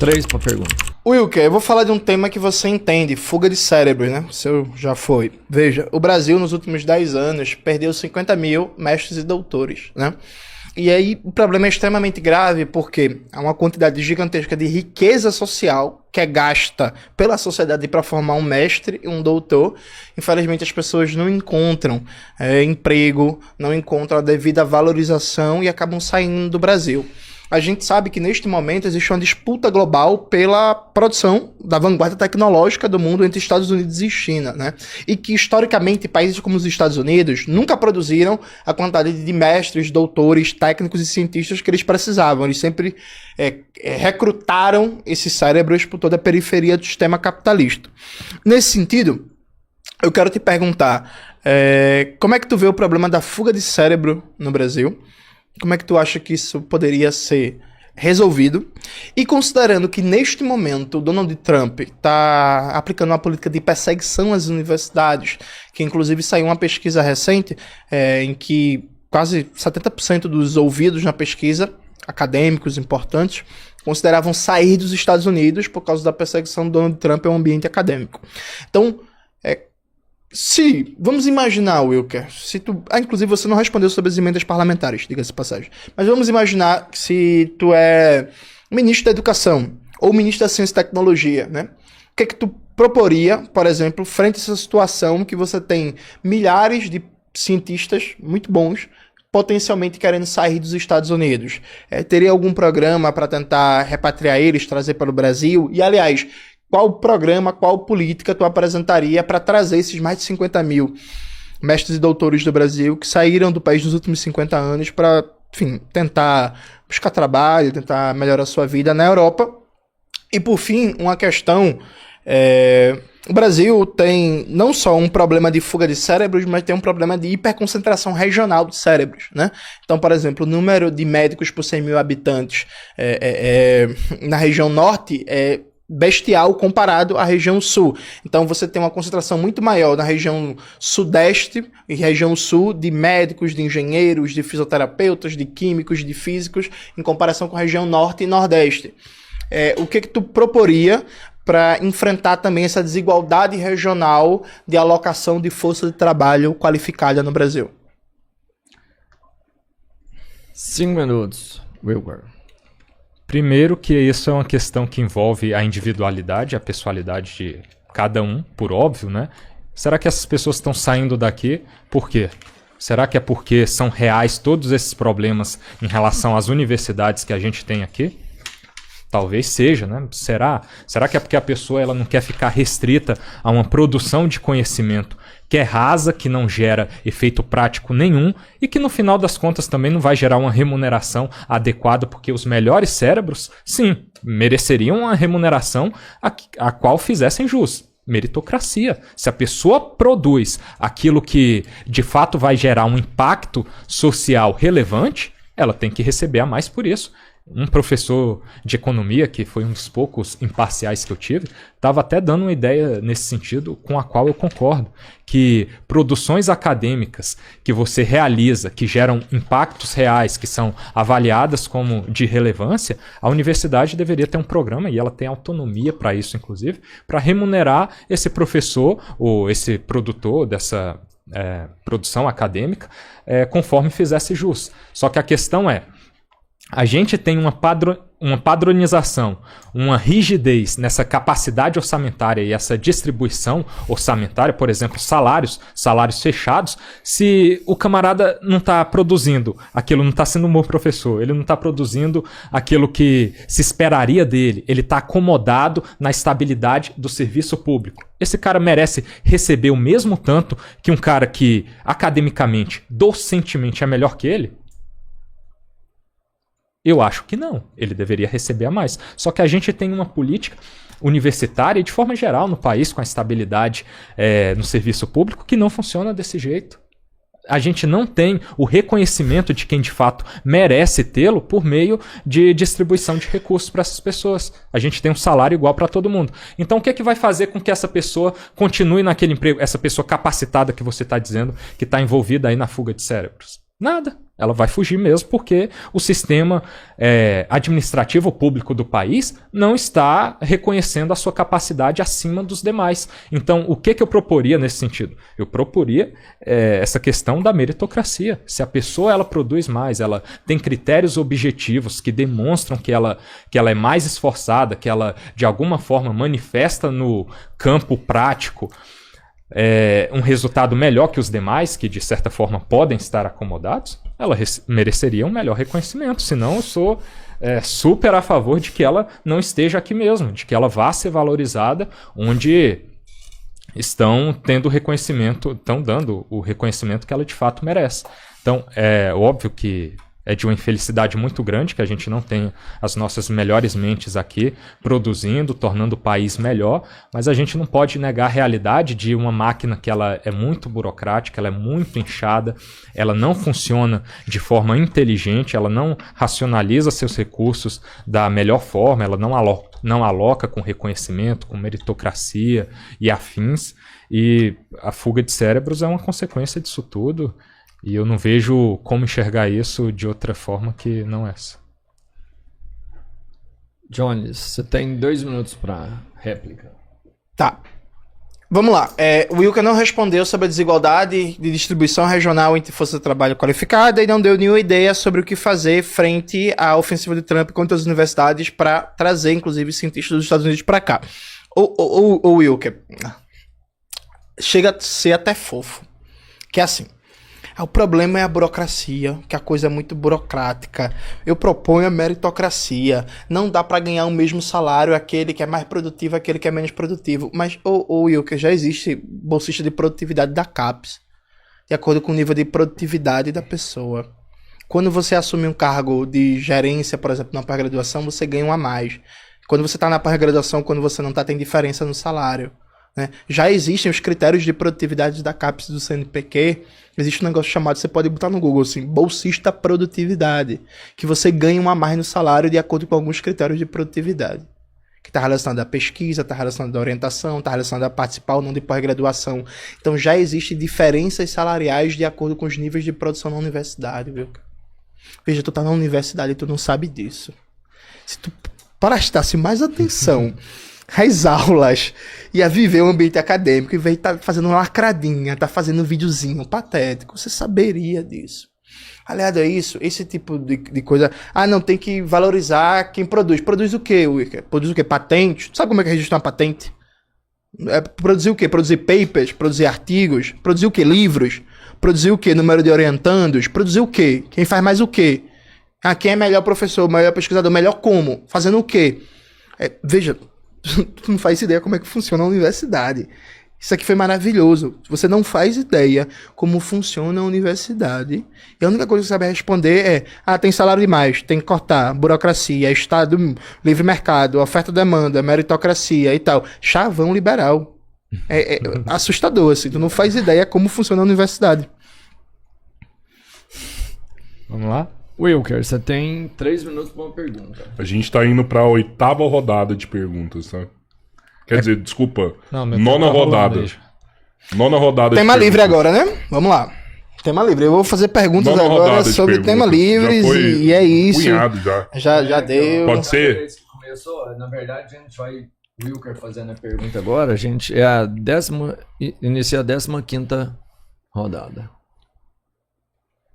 3 pra pergunta. Wilker, eu vou falar de um tema que você entende, fuga de cérebros, né? O seu já foi. Veja, o Brasil nos últimos 10 anos perdeu 50 mil mestres e doutores, né? E aí o problema é extremamente grave porque há uma quantidade gigantesca de riqueza social que é gasta pela sociedade para formar um mestre e um doutor. Infelizmente as pessoas não encontram emprego, não encontram a devida valorização e acabam saindo do Brasil. A gente sabe que neste momento existe uma disputa global pela produção da vanguarda tecnológica do mundo entre Estados Unidos e China, né? E que historicamente países como os Estados Unidos nunca produziram a quantidade de mestres, doutores, técnicos e cientistas que eles precisavam. Eles sempre recrutaram esses cérebros por toda a periferia do sistema capitalista. Nesse sentido, eu quero te perguntar, como é que tu vê o problema da fuga de cérebro no Brasil? Como é que tu acha que isso poderia ser resolvido? E considerando que neste momento o Donald Trump está aplicando uma política de perseguição às universidades, que inclusive saiu uma pesquisa recente em que quase 70% dos ouvidos na pesquisa, acadêmicos importantes, consideravam sair dos Estados Unidos por causa da perseguição do Donald Trump ao ambiente acadêmico. Então, vamos imaginar, Wilker, inclusive você não respondeu sobre as emendas parlamentares, diga-se de passagem, mas vamos imaginar que se tu é ministro da Educação ou ministro da Ciência e Tecnologia, né? O que é que tu proporia, por exemplo, frente a essa situação que você tem milhares de cientistas muito bons potencialmente querendo sair dos Estados Unidos? Teria algum programa para tentar repatriar eles, trazer para o Brasil? E, aliás, qual programa, qual política tu apresentaria para trazer esses mais de 50 mil mestres e doutores do Brasil que saíram do país nos últimos 50 anos para, enfim, tentar buscar trabalho, tentar melhorar a sua vida na Europa? E, por fim, uma questão, o Brasil tem não só um problema de fuga de cérebros, mas tem um problema de hiperconcentração regional de cérebros, né? Então, por exemplo, o número de médicos por 100 mil habitantes na região norte é bestial comparado à região sul. Então você tem uma concentração muito maior na região sudeste e região sul de médicos, de engenheiros, de fisioterapeutas, de químicos, de físicos, em comparação com a região norte e nordeste. O que tu proporia para enfrentar também essa desigualdade regional de alocação de força de trabalho qualificada no Brasil? 5 minutos, Wilker. Primeiro que isso é uma questão que envolve a individualidade, a pessoalidade de cada um, por óbvio, né? Será que essas pessoas estão saindo daqui por quê? Será que é porque são reais todos esses problemas em relação às universidades que a gente tem aqui? Talvez seja, né? Será? Será que é porque a pessoa ela não quer ficar restrita a uma produção de conhecimento que é rasa, que não gera efeito prático nenhum e que no final das contas também não vai gerar uma remuneração adequada, porque os melhores cérebros, sim, mereceriam uma remuneração a qual fizessem jus. Meritocracia. Se a pessoa produz aquilo que de fato vai gerar um impacto social relevante, ela tem que receber a mais por isso. Um professor de economia, que foi um dos poucos imparciais que eu tive, estava até dando uma ideia nesse sentido com a qual eu concordo, que produções acadêmicas que você realiza, que geram impactos reais, que são avaliadas como de relevância, a universidade deveria ter um programa, e ela tem autonomia para isso, inclusive, para remunerar esse professor ou esse produtor dessa produção acadêmica conforme fizesse jus. Só que a questão a gente tem uma padronização, uma rigidez nessa capacidade orçamentária e essa distribuição orçamentária, por exemplo, salários fechados. Se o camarada não está produzindo aquilo, não está sendo um bom professor, ele não está produzindo aquilo que se esperaria dele, ele está acomodado na estabilidade do serviço público. Esse cara merece receber o mesmo tanto que um cara que academicamente, docentemente é melhor que ele? Eu acho que não. Ele deveria receber a mais. Só que a gente tem uma política universitária e de forma geral no país, com a estabilidade no serviço público, que não funciona desse jeito. A gente não tem o reconhecimento de quem de fato merece tê-lo por meio de distribuição de recursos para essas pessoas. A gente tem um salário igual para todo mundo. Então o que é que vai fazer com que essa pessoa continue naquele emprego, essa pessoa capacitada que você está dizendo que está envolvida aí na fuga de cérebros? Nada. ela vai fugir mesmo porque o sistema administrativo público do país não está reconhecendo a sua capacidade acima dos demais. Então, o que eu proporia nesse sentido? Eu proporia essa questão da meritocracia. Se a pessoa ela produz mais, ela tem critérios objetivos que demonstram que ela é mais esforçada, que ela de alguma forma manifesta no campo prático um resultado melhor que os demais, que de certa forma podem estar acomodados, ela mereceria um melhor reconhecimento. Senão eu sou super a favor de que ela não esteja aqui mesmo, de que ela vá ser valorizada onde estão tendo reconhecimento, estão dando o reconhecimento que ela de fato merece. Então, é óbvio que é de uma infelicidade muito grande que a gente não tenha as nossas melhores mentes aqui produzindo, tornando o país melhor, mas a gente não pode negar a realidade de uma máquina que ela é muito burocrática, ela é muito inchada, ela não funciona de forma inteligente, ela não racionaliza seus recursos da melhor forma, ela não aloca com reconhecimento, com meritocracia e afins, e a fuga de cérebros é uma consequência disso tudo. E eu não vejo como enxergar isso de outra forma que não essa. Jones, você tem 2 minutos para réplica. Tá. Vamos lá. O Wilker não respondeu sobre a desigualdade de distribuição regional entre força de trabalho qualificada e não deu nenhuma ideia sobre o que fazer frente à ofensiva de Trump contra as universidades para trazer, inclusive, cientistas dos Estados Unidos para cá. O Wilker, chega a ser até fofo. Que é assim. O problema é a burocracia, que a coisa é muito burocrática. Eu proponho a meritocracia. Não dá para ganhar o mesmo salário aquele que é mais produtivo, aquele que é menos produtivo. Mas, Wilker, já existe bolsista de produtividade da CAPES, de acordo com o nível de produtividade da pessoa. Quando você assume um cargo de gerência, por exemplo, na pós-graduação, você ganha um a mais. Quando você está na pós-graduação, quando você não está, tem diferença no salário. Né? Já existem os critérios de produtividade da CAPES do CNPq. Existe um negócio chamado, você pode botar no Google assim, bolsista produtividade, que você ganha um a mais no salário de acordo com alguns critérios de produtividade, que está relacionado à pesquisa, está relacionado à orientação, está relacionado a participar ou não de pós-graduação. Então já existem diferenças salariais de acordo com os níveis de produção na universidade, viu? Veja, tu tá na universidade e tu não sabe disso. Se tu prestasse mais atenção às aulas e a viver o ambiente acadêmico, e veio tá fazendo uma lacradinha, tá fazendo um videozinho patético, você saberia disso. Aliado a isso, esse tipo de coisa, não, tem que valorizar quem produz. Produz o quê, Wilker? Produz o quê? Patente? Sabe como é que registra uma patente? Produzir o quê? Produzir papers, produzir artigos, produzir o quê? Livros, produzir o quê? Número de orientandos, produzir o quê? Quem faz mais o quê? Quem é melhor professor, melhor pesquisador, melhor como? Fazendo o quê? Veja, tu não faz ideia como é que funciona a universidade. Isso aqui foi maravilhoso. Você não faz ideia como funciona a universidade. E a única coisa que você sabe responder tem salário demais, tem que cortar, burocracia, Estado, livre mercado, oferta-demanda, meritocracia e tal. Chavão liberal. É assustador, assim. Tu não faz ideia como funciona a universidade. Vamos lá? Wilker, você tem 3 minutos para uma pergunta. A gente tá indo pra 8ª rodada de perguntas, tá? Quer dizer, desculpa, Não, 9ª rodada. 9ª rodada Tema de livre perguntas. agora, né? Vamos lá. Tema livre. Eu vou fazer perguntas 9ª agora rodada de sobre perguntas. tema livres Já foi e é isso. cunhado já. Já deu. Pode ser? Vez que começou, na verdade, a gente vai Wilker fazendo a pergunta agora. A gente inicia a 15ª rodada.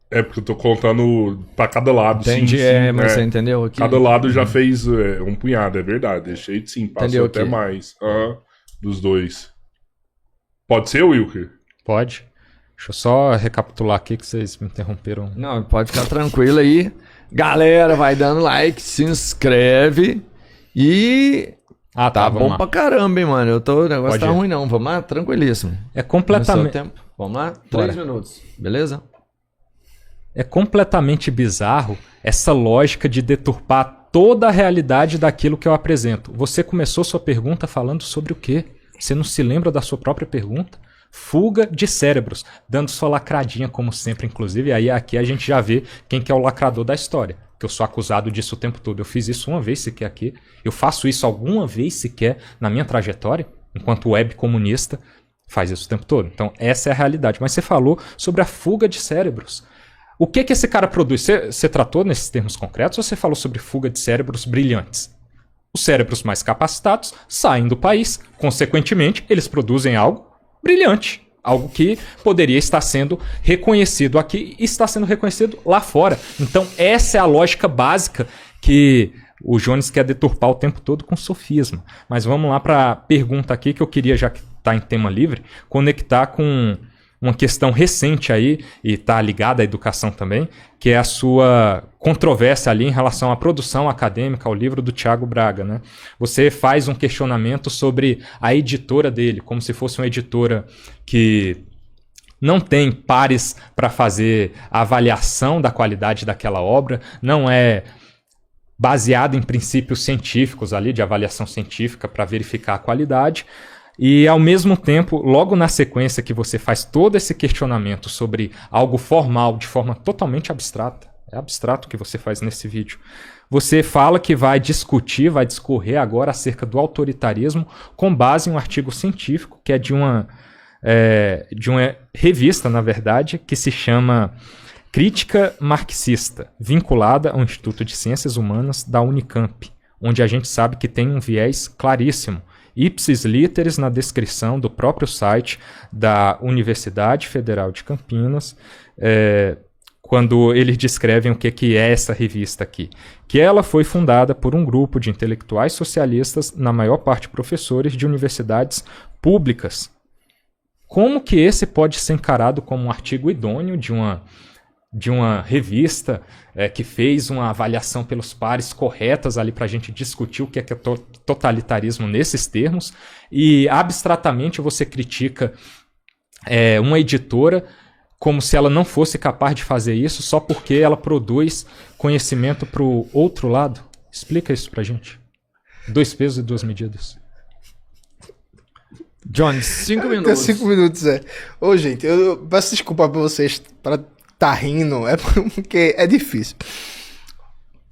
É porque eu tô contando pra cada lado. Entendi, sim, mas você entendeu aqui? Cada lado já fez um punhado, é verdade. Deixei de sim, passou Entendeu até aqui? mais. Dos dois. Pode ser, Wilker? Pode. Deixa eu só recapitular aqui que vocês me interromperam. Não, pode ficar tranquilo aí. Galera, vai dando like, se inscreve e... Tá vamos bom lá. pra caramba, hein, mano. O negócio Pode tá ir. ruim não. Vamos lá, tranquilíssimo. É Começou o completamente... tempo. Vamos lá? Bora. 3 minutos, beleza? É completamente bizarro essa lógica de deturpar toda a realidade daquilo que eu apresento. Você começou sua pergunta falando sobre o quê? Você não se lembra da sua própria pergunta? Fuga de cérebros, dando sua lacradinha como sempre, inclusive. Aí aqui a gente já vê quem que é o lacrador da história. Que eu sou acusado disso o tempo todo. Eu fiz isso uma vez sequer aqui. Eu faço isso alguma vez sequer na minha trajetória, enquanto web comunista, faz isso o tempo todo. Então essa é a realidade. Mas você falou sobre a fuga de cérebros. O que esse cara produz? Você tratou nesses termos concretos ou você falou sobre fuga de cérebros brilhantes? Os cérebros mais capacitados saem do país, consequentemente, eles produzem algo brilhante. Algo que poderia estar sendo reconhecido aqui e está sendo reconhecido lá fora. Então, essa é a lógica básica que o Jones quer deturpar o tempo todo com sofisma. Mas vamos lá para a pergunta aqui que eu queria, já que está em tema livre, conectar com uma questão recente aí, e está ligada à educação também, que é a sua controvérsia ali em relação à produção acadêmica, ao livro do Tiago Braga, né? Você faz um questionamento sobre a editora dele, como se fosse uma editora que não tem pares para fazer a avaliação da qualidade daquela obra, não é baseada em princípios científicos ali, de avaliação científica para verificar a qualidade. E, ao mesmo tempo, logo na sequência que você faz todo esse questionamento sobre algo formal de forma totalmente abstrata, é abstrato o que você faz nesse vídeo, você fala que vai discutir, vai discorrer agora acerca do autoritarismo com base em um artigo científico que é de uma revista, na verdade, que se chama Crítica Marxista, vinculada ao Instituto de Ciências Humanas da Unicamp, onde a gente sabe que tem um viés claríssimo. Ipsis literis na descrição do próprio site da Universidade Federal de Campinas, quando eles descrevem o que é essa revista aqui. Que ela foi fundada por um grupo de intelectuais socialistas, na maior parte professores de universidades públicas. Como que esse pode ser encarado como um artigo idôneo de uma revista que fez uma avaliação pelos pares corretas ali para a gente discutir o que é totalitarismo nesses termos, e abstratamente você critica uma editora como se ela não fosse capaz de fazer isso só porque ela produz conhecimento para o outro lado? Explica isso para a gente. 2 pesos e 2 medidas. Jones, 5 minutos. 5 minutos, Ô, gente, eu peço desculpa pra vocês para tá rindo, é porque é difícil.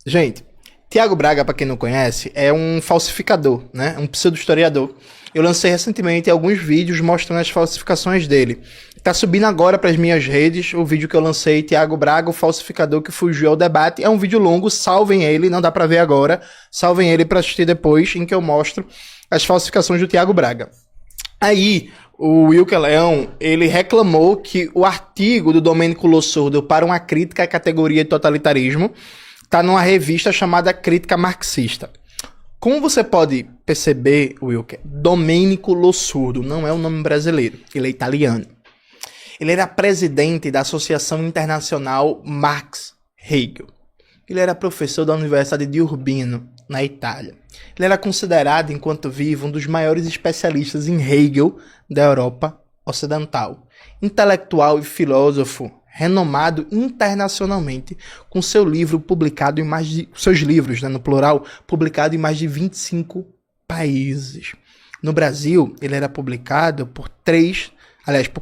Gente, Tiago Braga, para quem não conhece, é um falsificador, né? Um pseudo-historiador. Eu lancei recentemente alguns vídeos mostrando as falsificações dele. Tá subindo agora para as minhas redes o vídeo que eu lancei, Tiago Braga, o falsificador que fugiu ao debate. É um vídeo longo, salvem ele, não dá para ver agora. Salvem ele para assistir depois, em que eu mostro as falsificações do Tiago Braga. Aí, o Wilker Leão, ele reclamou que o artigo do Domênico Lossurdo para uma crítica à categoria de totalitarismo está numa revista chamada Crítica Marxista. Como você pode perceber, Wilker, Domênico Lossurdo não é um nome brasileiro, ele é italiano. Ele era presidente da Associação Internacional Marx Hegel. Ele era professor da Universidade de Urbino, na Itália. Ele era considerado, enquanto vivo, um dos maiores especialistas em Hegel da Europa Ocidental. Intelectual e filósofo renomado internacionalmente, com seu livro publicado em mais de... seus livros, né, no plural, publicado em mais de 25 países. No Brasil, ele era publicado por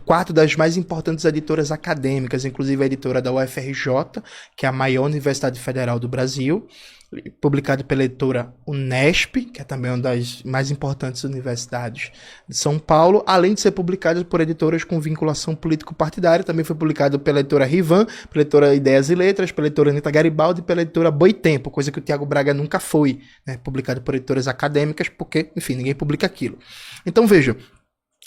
4 das mais importantes editoras acadêmicas, inclusive a editora da UFRJ, que é a maior universidade federal do Brasil, publicado pela editora Unesp, que é também uma das mais importantes universidades de São Paulo, além de ser publicado por editoras com vinculação político-partidária. Também foi publicado pela editora Rivan, pela editora Ideias e Letras, pela editora Anitta Garibaldi e pela editora Boitempo, coisa que o Tiago Braga nunca foi, né? Publicado por editoras acadêmicas, porque, enfim, ninguém publica aquilo. Então, veja,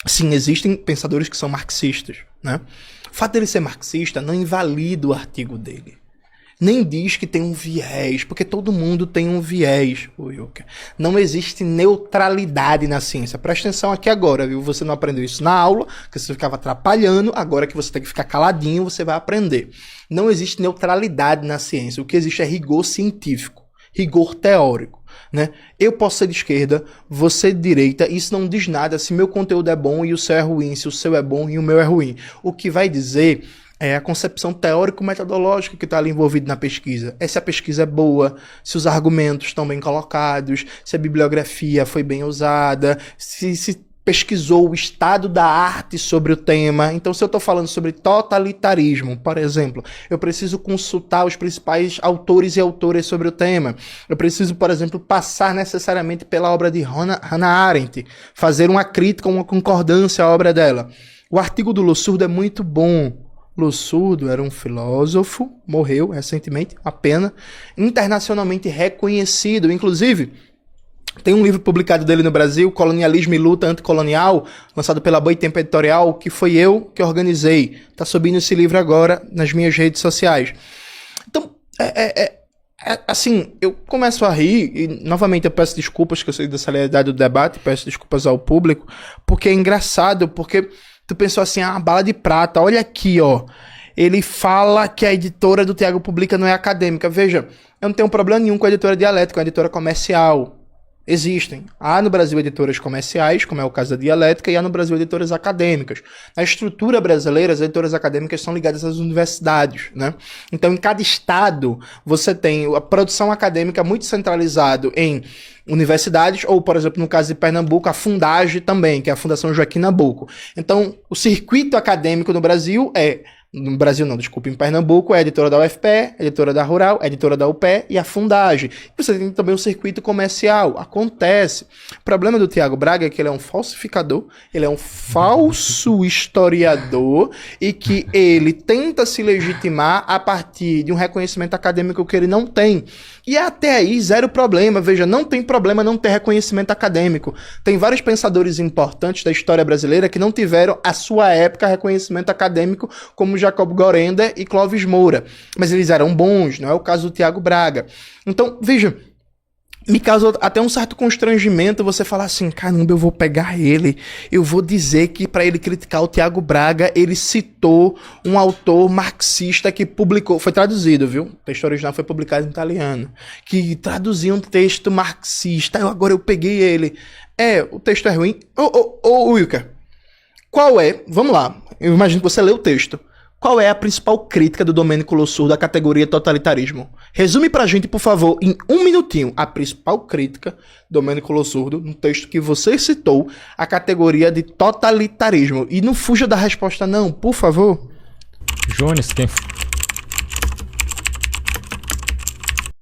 sim, existem pensadores que são marxistas, né? O fato dele ser marxista não invalida o artigo dele. Nem diz que tem um viés, porque todo mundo tem um viés, Wilker. Não existe neutralidade na ciência. Presta atenção aqui agora, viu? Você não aprendeu isso na aula, que você ficava atrapalhando, agora que você tem que ficar caladinho, você vai aprender. Não existe neutralidade na ciência. O que existe é rigor científico, rigor teórico, né? Eu posso ser de esquerda, você de direita, isso não diz nada se meu conteúdo é bom e o seu é ruim, se o seu é bom e o meu é ruim. O que vai dizer é a concepção teórico-metodológica que está ali envolvida na pesquisa. É se a pesquisa é boa, se os argumentos estão bem colocados, se a bibliografia foi bem usada, se pesquisou o estado da arte sobre o tema. Então, se eu estou falando sobre totalitarismo, por exemplo, eu preciso consultar os principais autores e autoras sobre o tema. Eu preciso, por exemplo, passar necessariamente pela obra de Hannah Arendt, fazer uma crítica, uma concordância à obra dela. O artigo do Lossurdo é muito bom, Lossurdo era um filósofo, morreu recentemente, uma pena, internacionalmente reconhecido. Inclusive, tem um livro publicado dele no Brasil, Colonialismo e Luta Anticolonial, lançado pela Boitempo Editorial, que foi eu que organizei. Tá subindo esse livro agora nas minhas redes sociais. Então, assim, eu começo a rir, e novamente eu peço desculpas, que eu sei da seriedade do debate, peço desculpas ao público, porque é engraçado, porque tu pensou assim, bala de prata, olha aqui, ó. Ele fala que a editora do Thiago publica não é acadêmica. Veja, eu não tenho problema nenhum com a editora Dialética, é uma editora comercial. Existem. Há no Brasil editoras comerciais, como é o caso da Dialética, e há no Brasil editoras acadêmicas. Na estrutura brasileira, as editoras acadêmicas são ligadas às universidades, né? Então, em cada estado, você tem a produção acadêmica muito centralizado em universidades, ou, por exemplo, no caso de Pernambuco, a Fundage também, que é a Fundação Joaquim Nabuco. Então, o circuito acadêmico no Brasil em Pernambuco é a editora da UFPE, a editora da Rural, a editora da UPE e a Fundage. E você tem também o circuito comercial. Acontece. O problema do Thiago Braga é que ele é um falsificador, ele é um falso historiador e que ele tenta se legitimar a partir de um reconhecimento acadêmico que ele não tem. E até aí, zero problema. Veja, não tem problema não ter reconhecimento acadêmico. Tem vários pensadores importantes da história brasileira que não tiveram, à sua época, reconhecimento acadêmico, como Jacob Gorender e Clóvis Moura. Mas eles eram bons, não é o caso do Thiago Braga. Então, veja, me causa até um certo constrangimento você falar assim, caramba, eu vou pegar ele, eu vou dizer que para ele criticar o Thiago Braga, ele citou um autor marxista que publicou, foi traduzido, viu? O texto original foi publicado em italiano, que traduzia um texto marxista, agora eu peguei ele. O texto é ruim. Wilker, qual é, vamos lá, eu imagino que você leu o texto. Qual é a principal crítica do Domênico Lossurdo à categoria totalitarismo? Resume pra gente, por favor, em 1 minutinho, a principal crítica do Domênico Lossurdo, no texto que você citou, a categoria de totalitarismo. E não fuja da resposta não, por favor. Jones,